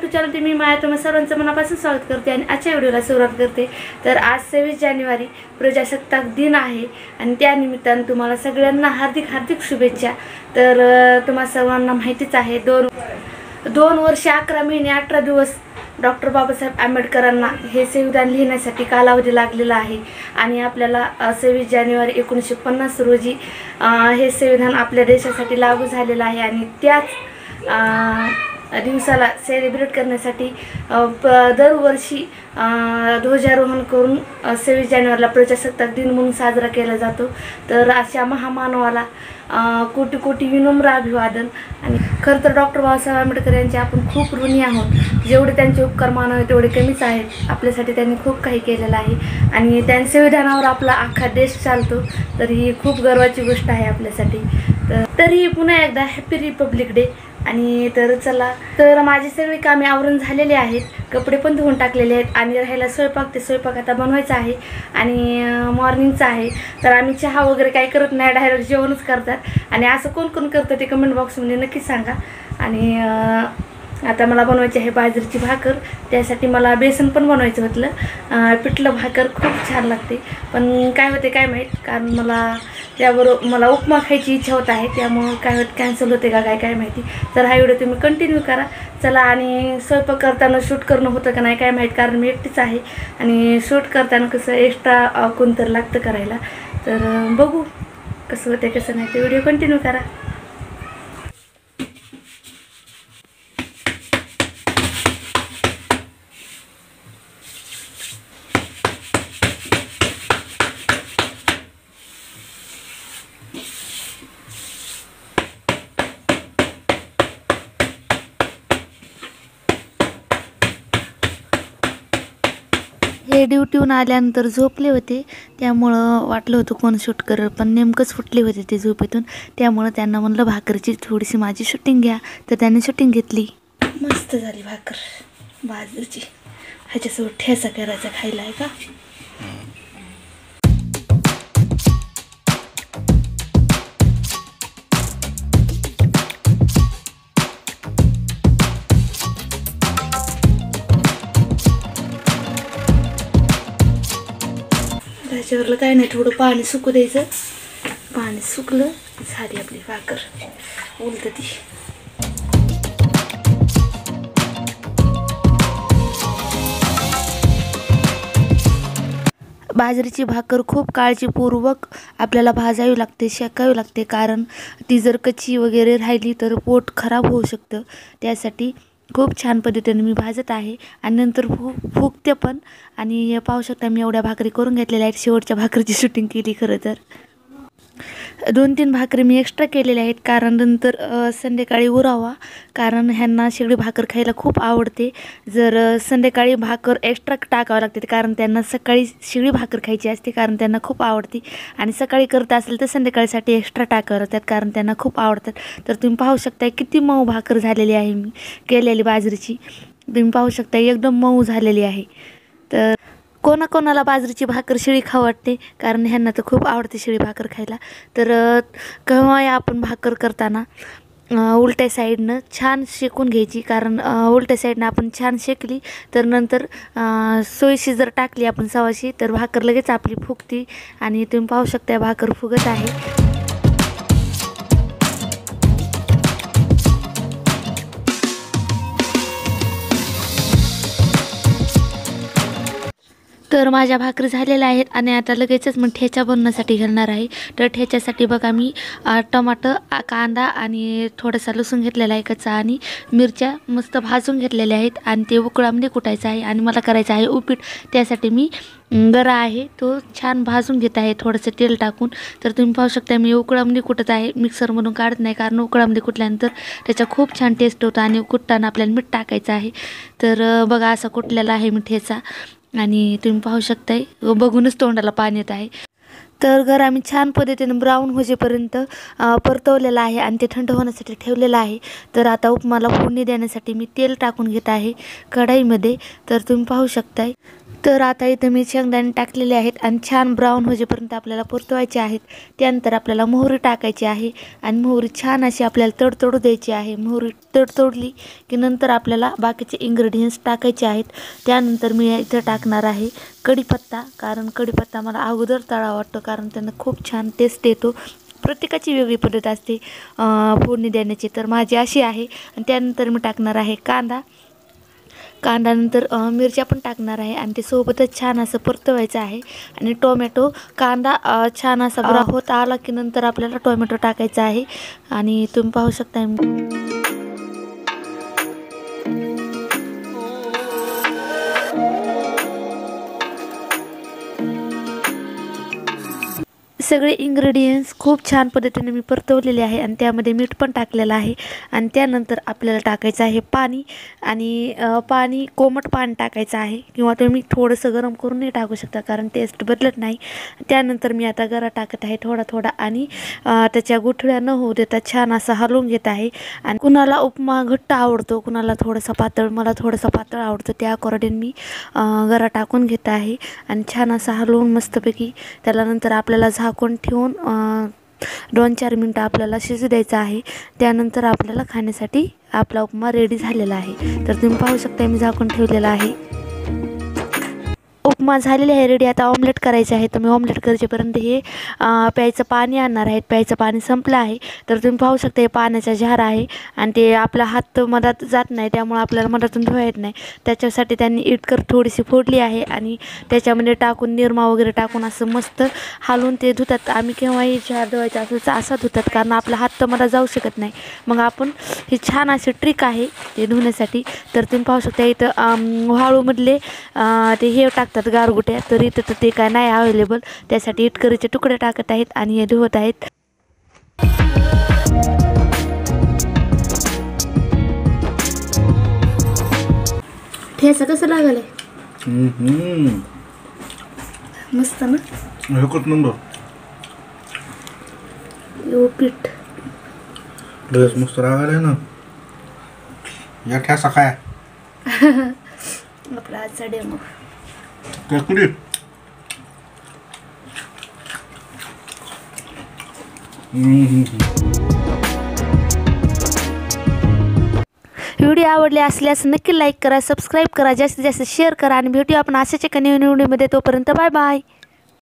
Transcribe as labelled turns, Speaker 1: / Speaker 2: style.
Speaker 1: YouTube channel मी माया तुम्हा सर्वांचं मनापासून स्वागत करते आणि आजच्या व्हिडिओला सुरुवात करते। तर आज 26 जानेवारी प्रजासत्ताक दिन आहे आणि त्या निमित्ताने तुम्हाला सगळ्यांना हार्दिक शुभेच्छा। तर तुम्हाला सर्वांना माहितीच आहे 2 वर्ष 11 महिने 18 दिवस डॉक्टर बाबासाहेब आंबेडकरांना हे संविधान लिहिण्यासाठी कालावधी लागलेला आहे आणि आपल्याला 26 जानेवारी 1950 रोजी हे संविधान आपल्या देशासाठी लागू झालेलं आहे आणि त्याच दिवसाला सेलिब्रेट करण्यासाठी दरवर्षी ध्वजारोहण करून 26 जानेवारीला प्रजासत्ताक दिन म्हणून साजरा केला जातो। तर अशा महामानवाला कोटी विनम्र अभिवादन। आणि खरं तर डॉक्टर बाबासाहेब आंबेडकर यांचे आपण खूप ऋणी आहोत। जेवढे त्यांचे उपकार मानावे तेवढे कमीच आहेत। आपल्यासाठी त्यांनी खूप काही केलेलं आहे आणि त्यांच्या संविधानावर आपला अख्खा देश चालतो, तर ही खूप गर्वाची गोष्ट आहे आपल्यासाठी। तरी पुन्हा एकदा हॅपी रिपब्लिक डे। आणि तर माझी सगळी कामे आवरून झालेली आहेत, कपडे पण धुवून टाकलेले आहेत आणि राहायला स्वयंपाक आता बनवायचा आहे आणि मॉर्निंगचा आहे। तर आम्ही चहा वगैरे काही करत नाही, डायरेक्ट जेवणच करतात आणि असं कोण करतं ते कमेंट बॉक्समध्ये नक्की सांगा। आणि आता मला बनवायची आहे बाजरीची भाकर, त्यासाठी मला बेसन पण बनवायचं होतं। पिठलं भाकर खूप छान लागते, पण काय होते काय माहीत, कारण मला उपमा खायची इच्छा होत आहे, त्यामुळे काय होत कॅन्सल होते का काय माहिती। तर हा व्हिडिओ तुम्ही कंटिन्यू करा चला। आणि स्वयंपाक करताना शूट करणं होतं का नाही काय माहीत, कारण मी एकटीच आहे आणि शूट करताना कसं एक्स्ट्रा कोणतरी लागतं करायला। तर बघू कसं होते कसं नाही, ते व्हिडिओ कंटिन्यू करा। हे ड्युटीहून आल्यानंतर झोपले होते, त्यामुळं वाटलं होतं कोण शूट करेल, पण नेमकंच फुटले होते ते झोपेतून। त्यामुळं त्यांना म्हणलं भाकरची थोडीशी माझी शूटिंग घ्या, तर त्यांनी शूटिंग घेतली। मस्त झाली भाकर बाजरीची, ह्याच्यासोबत ठेचा करायचा खायला आहे का। त्याच्यावरलं काय नाही, थोडं पाणी सुकू द्यायचं, पाणी सुकलं झाली आपली भाकर उलट ती। बाजरीची भाकर खूप काळजीपूर्वक आपल्याला भाजावी लागते, शेकावी लागते, कारण ती जर कच्ची वगैरे राहिली तर पोट खराब होऊ शकतं। त्यासाठी खूप छान पद्धतीने मी भाजत आहे आणि नंतर फुगते पण। आणि पाहू शकता मी एवढ्या भाकरी करून घेतलेल्या आहेत, शेवटच्या भाकरीची शूटिंग केली खरं तर। 2-3 भाकरी मी एक्स्ट्रा केलेल्या आहेत, कारण नंतर संध्याकाळी उरावा, कारण ह्यांना शिळी भाकर खायला खूप आवडते। जर संध्याकाळी भाकर एक्स्ट्रा टाकावं लागते, कारण त्यांना सकाळी शिळी भाकर खायची असते, कारण त्यांना खूप आवडते। आणि सकाळी करत असेल तर संध्याकाळीसाठी एक्स्ट्रा टाकावं लागतात, कारण त्यांना खूप आवडतात। तर तुम्ही पाहू शकता किती मऊ भाकर झालेली आहे मी केलेली बाजरीची, तुम्ही पाहू शकता एकदम मऊ झालेली आहे। तर कोणाकोणाला बाजरीची भाकर शिळी खाऊ वाटते, कारण ह्यांना तर खूप आवडते शिळी भाकर खायला। तर केव्हा आपण भाकर करताना उलट्या साईडनं छान शेकून घ्यायची, कारण उलट्या साईडनं आपण छान शेकली तर नंतर सोयीशी जर टाकली आपण सवाशी तर भाकर लगेच आपली फुगती। आणि तुम्ही पाहू शकता भाकर फुगत आहे। तर माझ्या भाकरी झालेल्या आहेत आणि आता लगेचच मग ठेचा बनवण्यासाठी घालणार आहे। तर ठेच्यासाठी बघा मी टमाटर, कांदा आणि थोडासा लसूण घेतलेला आहे कच्चा, आणि मिरच्या मस्त भाजून घेतलेल्या आहेत आणि ते उकळामध्ये कुटायचं आहे। आणि मला करायचं आहे उपीट, त्यासाठी मी गरा आहे तो छान भाजून घेत आहे थोडंसं तेल टाकून। तर तुम्ही पाहू शकता मी उकळामध्ये कुटत आहे, मिक्सरमधून काढत नाही, कारण उकळामध्ये कुटल्यानंतर त्याचा खूप छान टेस्ट होतो आणि कुटताना आपल्याला मीठ टाकायचं आहे। तर बघा असा कुटलेला आहे मी ठेचा आणि तुम्ही पाहू शकताय बघूनच तोंडाला पाणी येत आहे। तर गरा मी छान पद्धतीने ब्राऊन होजेपर्यंत परतवलेला आहे आणि ते थंड होण्यासाठी ठेवलेलं आहे। तर आता उपमाला फोडणी देण्यासाठी मी तेल टाकून घेत आहे कढईमध्ये। तर तुम्ही पाहू शकताय तर आता इथं मी शेंगदाणे टाकलेले आहेत आणि छान ब्राऊन होजेपर्यंत आपल्याला परतवायचे आहेत. त्यानंतर आपल्याला मोहरी टाकायची आहे आणि मोहरी छान अशी आपल्याला तडतडू द्यायची आहे. मोहरी तडतडली की नंतर आपल्याला बाकीचे इन्ग्रेडियंट्स टाकायचे आहेत. त्यानंतर मी इथं टाकणार आहे कढीपत्ता, कारण कढीपत्ता मला अगोदर तळा वाटतो, कारण त्यांना खूप छान टेस्ट येतो. प्रत्येकाची वेगळी पद्धत असते फोडणी देण्याची, तर माझी अशी आहे. आणि त्यानंतर मी टाकणार आहे कांदानंतर मिरच्या पण टाकणार आहे आणि ते सोबतच छान असं परतवायचं आहे. आणि टोमॅटो कांदा छान असा ब्राऊन होत आला की नंतर आपल्याला टोमॅटो टाकायचा आहे. आणि तुम्ही पाहू शकता सगळे इन्ग्रेडियंट्स खूप छान पद्धतीने मी परतवलेले आहे आणि त्यामध्ये मीठ पण टाकलेलं आहे. आणि त्यानंतर आपल्याला टाकायचं आहे पाणी. आणि पाणी कोमट पाणी टाकायचं आहे, किंवा तुम्ही थोडंसं गरम करूनही टाकू शकता, कारण टेस्ट बदलत नाही. त्यानंतर मी आता गरा टाकत आहे थोडा थोडा आणि त्याच्या गुठळ्या न होऊ देता छान असा हलवून घेत आहे. आणि कुणाला उपमा घट्ट आवडतो, कुणाला थोडासा पातळ, मला थोडासा पातळ आवडतो, त्या अकॉर्डिंग मी गरा टाकून घेत आहे. आणि छान असा हलवून मस्तपैकी त्याला नंतर आपल्याला झाकून ठेवून 2-4 मिनटं आपल्याला शिजू द्यायचं आहे. त्यानंतर आपल्याला खाण्यासाठी आपला उपमा रेडी झालेला आहे. तर तुम्ही पाहू शकता मी झाकून ठेवलेला आहे. उपमा झालेले आहे रेडी. आता ऑमलेट करायचे आहे, तर मी ऑमलेट करेपर्यंत हे प्यायचं पाणी आणणार आहेत. प्यायचं पाणी संपलं आहे. तर तुम्ही पाहू शकता हे पाण्याचा जार आहे आणि ते आपला हात मधात जात नाही, त्यामुळे आपल्याला मधातून धुवा येत नाही. त्याच्यासाठी त्यांनी इटकर थोडीशी फोडली आहे आणि त्याच्यामध्ये टाकून निरमा वगैरे टाकून असं मस्त हालून ते धुतात. आम्ही केव्हाही जार धुवायचा असेल तर असा धुतात, कारण आपला हात तर मधात जाऊ शकत नाही. मग आपण ही छान अशी ट्रिक आहे ते धुण्यासाठी. तर तुम्ही पाहू शकता इथं वाळूमधले ते हे टाकतात गारगुट्या, तर इथं तर ते काय नाही अवेलेबल, त्यासाठी इटकरीचे तुकडे टाकत आहेत आणि हे धुवत आहेत. ठेचा कसं लागले? मस्त ना,
Speaker 2: एकच नंबर.
Speaker 1: पीठ
Speaker 2: ड्रेस मस्त रागायला ना या ठेसा काय
Speaker 1: आपला आजचा डेमो. व्हिडिओ आवडले असल्यास नक्की लाईक करा, सबस्क्राईब करा, जास्तीत जास्त शेअर करा आणि भेटूया आपण अशाच एका नवीन व्हिडिओमध्ये. तोपर्यंत बाय बाय.